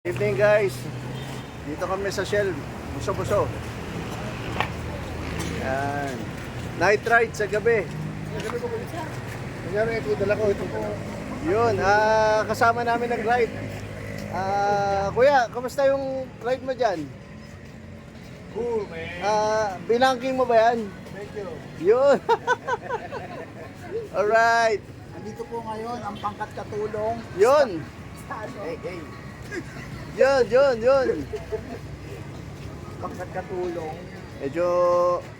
Evening guys, dito kami sa Shell, Buso-Buso. Yan. Night ride sa gabi. Nangyari ito, dala ko ito po. Yun, kasama namin nag-ride. Kuya, kamusta yung ride mo dyan? Cool, man. Binangking mo ba yan? Thank you. Yun. Alright. Nandito po ngayon ang pangkat katulong. Yun. Hey, hey. Yun. Pangkat katulong. Medyo,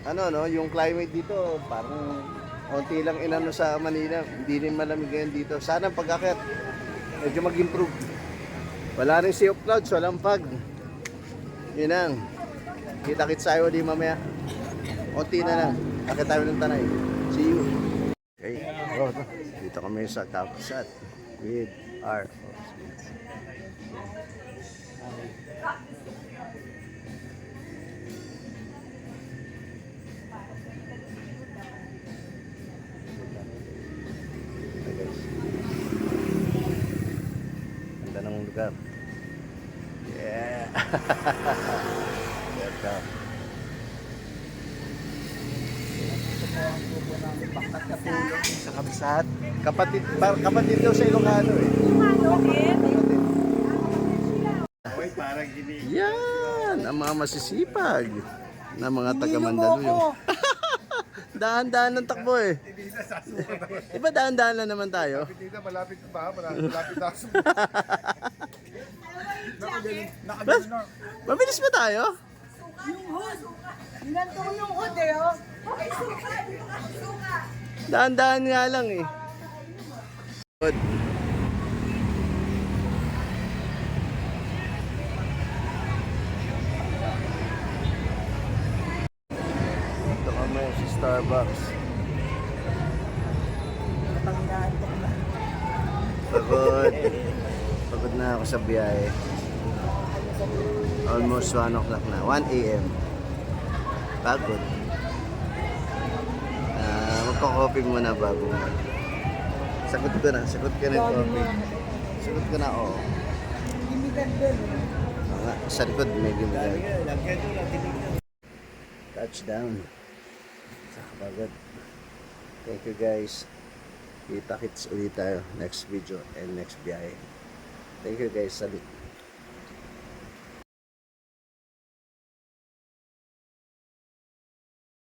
no, yung climate dito, parang konti lang inano sa Manila. Hindi rin malamig ngayon dito. Sana pag-akyat, medyo mag-improve. Wala rin sea of clouds, walang fog. Yun ang. Kita-kits tayo di mamaya. Konti na lang. Akit tayo ng Tanay. See you. Okay. Dito kami sa Kapsat with our ganda ng lugar. Yeah. Welcome. Pangkat katulong sa Kabsat. Kapatid daw sa Ilocano eh. Hoy, parang hindi. Yan, ang mga masisipag na mga taga Mandaluyong. Dahan-dahan ng takbo eh. Hindi na sasuka naman. Diba dahan-dahan lang naman tayo? Hindi na, malapit pa. Malapit na ako. Nakagaling na. Mabilis ba tayo? Yung hood. Nandun yung hood eh, oh. Okay, suka. Suka. Dahan-dahan nga lang eh. Good. Ito kami sa Starbucks. Pagod. Pagod na ako sa biyahe. Almost 1 o'clock na. 1 a.m. Pagod. Magpa-coffee muna bago. Sagot ko na yung coffee. Sagot ko na, oo. Limited din. Sa likod may gimmick. Touchdown. Sa Kapagod. Thank you guys. Kita-kits ulit tayo next video and next biyahe. Thank you guys. Salut.